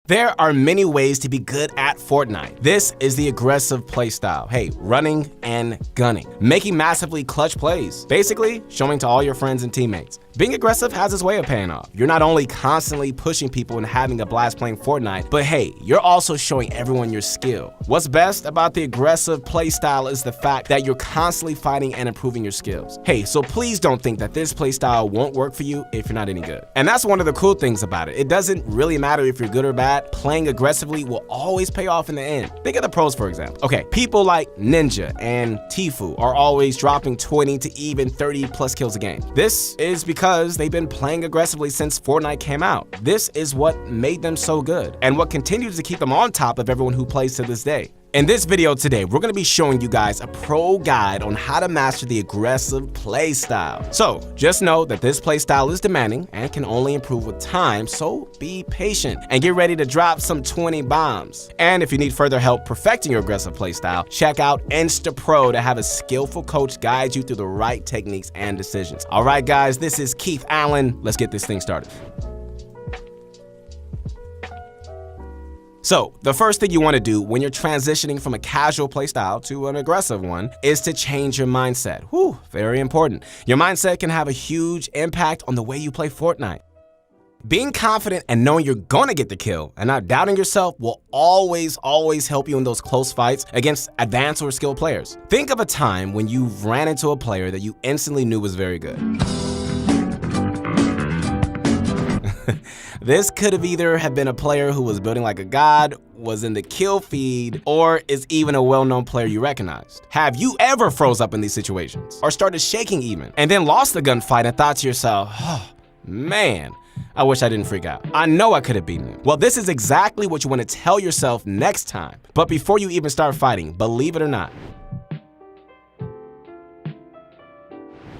There are many ways to be good at Fortnite. This is the aggressive playstyle. Hey, running and gunning, making massively clutch plays, basically showing to all your friends and teammates. Being aggressive has its way of paying off. You're not only constantly pushing people and having a blast playing Fortnite, but hey, you're also showing everyone your skill. What's best about the aggressive playstyle is the fact that you're constantly fighting and improving your skills. Hey, so please don't think that this playstyle won't work for you if you're not any good. And that's one of the cool things about it. It doesn't really matter if you're good or bad. Playing aggressively will always pay off in the end. Think of the pros, for example. Okay, people like Ninja and Tfue are always dropping 20 to even 30 plus kills a game. This is because they've been playing aggressively since Fortnite came out. This is what made them so good and what continues to keep them on top of everyone who plays to this day. In this video today, we're going to be showing you guys a pro guide on how to master the aggressive play style. So just know that this play style is demanding and can only improve with time, so be patient and get ready to drop some 20 bombs. And if you need further help perfecting your aggressive play style, check out InstaPro to have a skillful coach guide you through the right techniques and decisions. All right, guys, this is Keith Allen. Let's get this thing started. So, the first thing you want to do when you're transitioning from a casual playstyle to an aggressive one is to change your mindset. Whew, very important. Your mindset can have a huge impact on the way you play Fortnite. Being confident and knowing you're gonna get the kill and not doubting yourself will always help you in those close fights against advanced or skilled players. Think of a time when you ran into a player that you instantly knew was very good. This could have either been a player who was building like a god, was in the kill feed, or is even a well-known player you recognized. Have you ever froze up in these situations? Or started shaking even, and then lost the gunfight and thought to yourself, oh, man, I wish I didn't freak out. I know I could have beaten him. Well, this is exactly what you want to tell yourself next time. But before you even start fighting, believe it or not,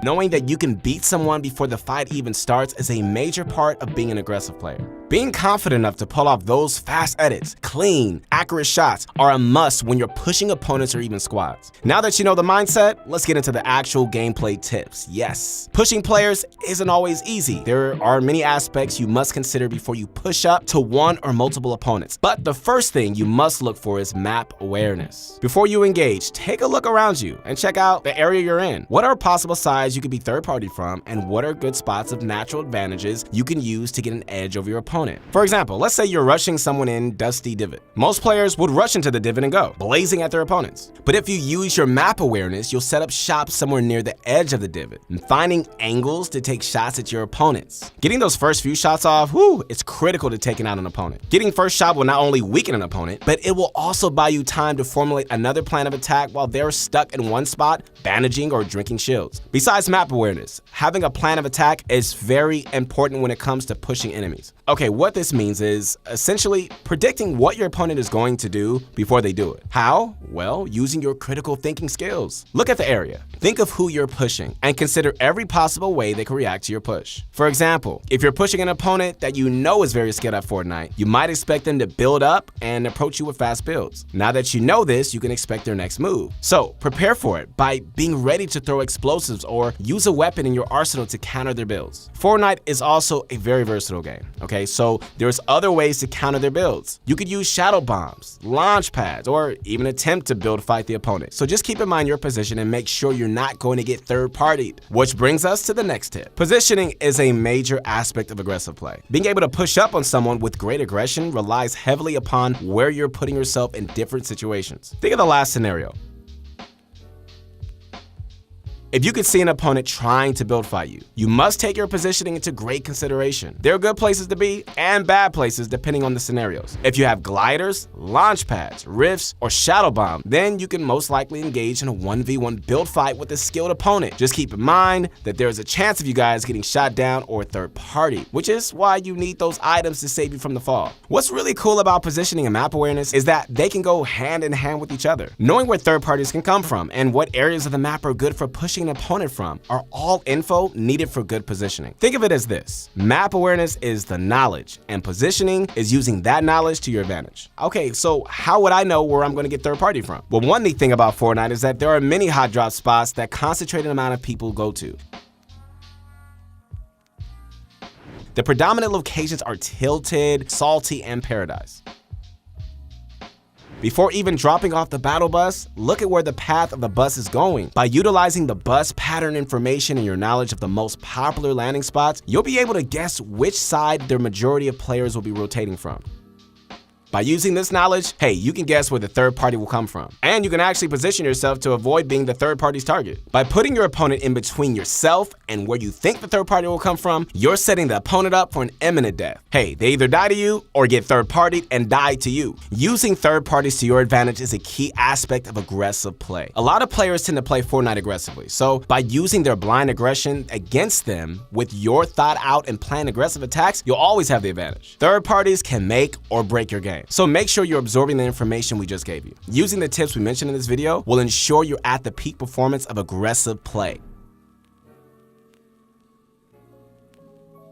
knowing that you can beat someone before the fight even starts is a major part of being an aggressive player. Being confident enough to pull off those fast edits, clean, accurate shots are a must when you're pushing opponents or even squads. Now that you know the mindset, let's get into the actual gameplay tips. Yes, pushing players isn't always easy. There are many aspects you must consider before you push up to one or multiple opponents. But the first thing you must look for is map awareness. Before you engage, take a look around you and check out the area you're in. What are possible sides you could be third party from, and what are good spots of natural advantages you can use to get an edge over your opponent? For example, let's say you're rushing someone in Dusty Divot. Most players would rush into the divot and go, blazing at their opponents. But if you use your map awareness, you'll set up shop somewhere near the edge of the divot and finding angles to take shots at your opponents. Getting those first few shots off, it's critical to taking out an opponent. Getting first shot will not only weaken an opponent, but it will also buy you time to formulate another plan of attack while they're stuck in one spot, bandaging or drinking shields. Besides map awareness, having a plan of attack is very important when it comes to pushing enemies. Okay, what this means is essentially predicting what your opponent is going to do before they do it. How? Well, using your critical thinking skills. Look at the area, think of who you're pushing, and consider every possible way they can react to your push. For example, if you're pushing an opponent that you know is very skilled at Fortnite, you might expect them to build up and approach you with fast builds. Now that you know this, you can expect their next move. So prepare for it by being ready to throw explosives or use a weapon in your arsenal to counter their builds. Fortnite is also a very versatile game, okay? So there's other ways to counter their builds. You could use shadow bombs, launch pads, or even attempt to build fight the opponent. So just keep in mind your position and make sure you're not going to get third-partied. Which brings us to the next tip. Positioning is a major aspect of aggressive play. Being able to push up on someone with great aggression relies heavily upon where you're putting yourself in different situations. Think of the last scenario. If you could see an opponent trying to build fight you, you must take your positioning into great consideration. There are good places to be and bad places depending on the scenarios. If you have gliders, launch pads, rifts, or shadow bomb, then you can most likely engage in a 1v1 build fight with a skilled opponent. Just keep in mind that there is a chance of you guys getting shot down or third party, which is why you need those items to save you from the fall. What's really cool about positioning and map awareness is that they can go hand in hand with each other. Knowing where third parties can come from and what areas of the map are good for pushing an opponent from are all info needed for good positioning. Think of it as this. Map awareness is the knowledge, and positioning is using that knowledge to your advantage. Okay, so how would I know where I'm going to get third party from? Well, one neat thing about Fortnite is that there are many hot drop spots that concentrated amount of people go to. The predominant locations are Tilted, Salty, and Paradise. Before even dropping off the battle bus, look at where the path of the bus is going. By utilizing the bus pattern information and your knowledge of the most popular landing spots, you'll be able to guess which side the majority of players will be rotating from. By using this knowledge, hey, you can guess where the third party will come from. And you can actually position yourself to avoid being the third party's target. By putting your opponent in between yourself and where you think the third party will come from, you're setting the opponent up for an imminent death. Hey, they either die to you or get third partied and die to you. Using third parties to your advantage is a key aspect of aggressive play. A lot of players tend to play Fortnite aggressively, so by using their blind aggression against them with your thought out and planned aggressive attacks, you'll always have the advantage. Third parties can make or break your game. So make sure you're absorbing the information we just gave you. Using the tips we mentioned in this video will ensure you're at the peak performance of aggressive play.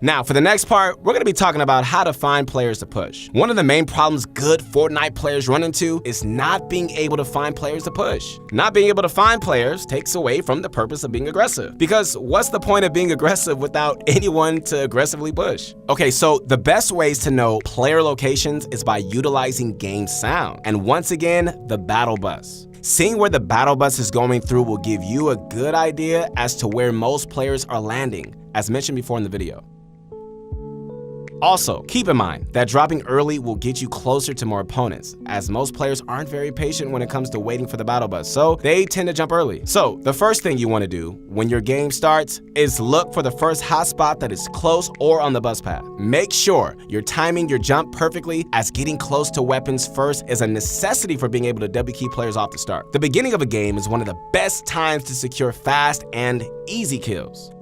Now, for the next part, we're going to be talking about how to find players to push. One of the main problems good Fortnite players run into is not being able to find players to push. Not being able to find players takes away from the purpose of being aggressive. Because what's the point of being aggressive without anyone to aggressively push? Okay, so the best ways to know player locations is by utilizing game sound. And once again, the battle bus. Seeing where the battle bus is going through will give you a good idea as to where most players are landing, as mentioned before in the video. Also, keep in mind that dropping early will get you closer to more opponents, as most players aren't very patient when it comes to waiting for the battle bus, so they tend to jump early. So, the first thing you want to do when your game starts is look for the first hotspot that is close or on the bus path. Make sure you're timing your jump perfectly, as getting close to weapons first is a necessity for being able to double key players off the start. The beginning of a game is one of the best times to secure fast and easy kills.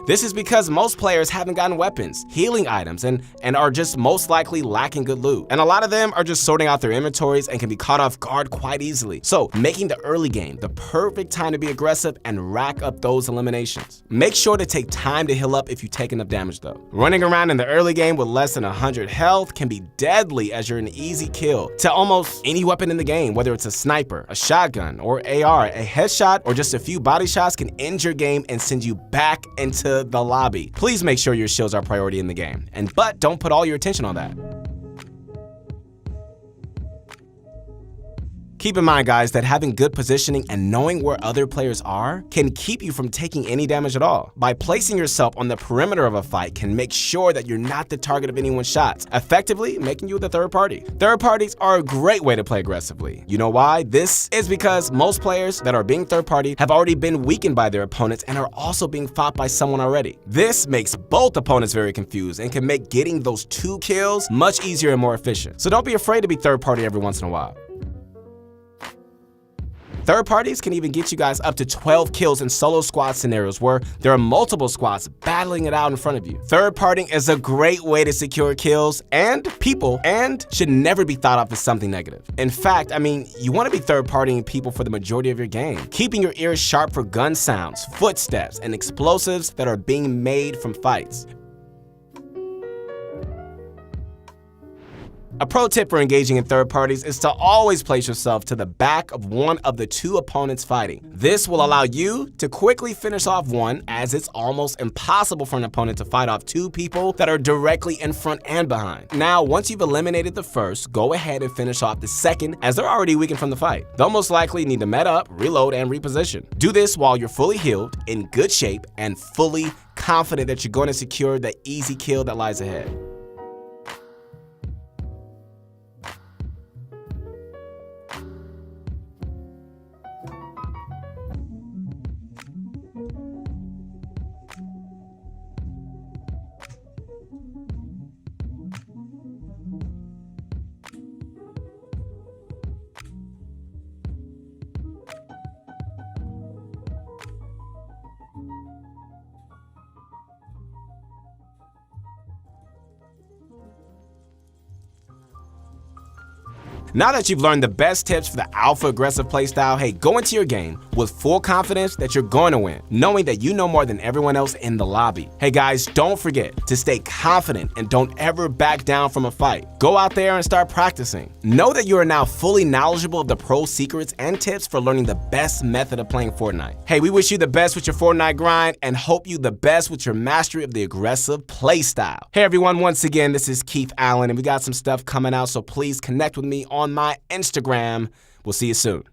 This is because most players haven't gotten weapons, healing items, and are just most likely lacking good loot. And a lot of them are just sorting out their inventories and can be caught off guard quite easily. So, making the early game the perfect time to be aggressive and rack up those eliminations. Make sure to take time to heal up if you take enough damage though. Running around in the early game with less than 100 health can be deadly, as you're an easy kill to almost any weapon in the game, whether it's a sniper, a shotgun, or AR. A headshot or just a few body shots can end your game and send you back into the lobby. Please make sure your shields are priority in the game, but don't put all your attention on that. Keep in mind, guys, that having good positioning and knowing where other players are can keep you from taking any damage at all. By placing yourself on the perimeter of a fight can make sure that you're not the target of anyone's shots, effectively making you the third party. Third parties are a great way to play aggressively. You know why? This is because most players that are being third party have already been weakened by their opponents and are also being fought by someone already. This makes both opponents very confused and can make getting those 2 kills much easier and more efficient. So don't be afraid to be third party every once in a while. Third parties can even get you guys up to 12 kills in solo squad scenarios where there are multiple squads battling it out in front of you. Third partying is a great way to secure kills and people, and should never be thought of as something negative. In fact, you want to be third partying people for the majority of your game, keeping your ears sharp for gun sounds, footsteps, and explosives that are being made from fights. A pro tip for engaging in third parties is to always place yourself to the back of one of the 2 opponents fighting. This will allow you to quickly finish off one, as it's almost impossible for an opponent to fight off 2 people that are directly in front and behind. Now, once you've eliminated the first, go ahead and finish off the second, as they're already weakened from the fight. They'll most likely need to med up, reload, and reposition. Do this while you're fully healed, in good shape, and fully confident that you're going to secure the easy kill that lies ahead. Now that you've learned the best tips for the alpha aggressive playstyle, hey, go into your game, with full confidence that you're going to win, knowing that you know more than everyone else in the lobby. Hey guys, don't forget to stay confident and don't ever back down from a fight. Go out there and start practicing. Know that you are now fully knowledgeable of the pro secrets and tips for learning the best method of playing Fortnite. Hey, we wish you the best with your Fortnite grind and hope you the best with your mastery of the aggressive play style. Hey everyone, once again, this is Keith Allen and we got some stuff coming out, so please connect with me on my Instagram. We'll see you soon.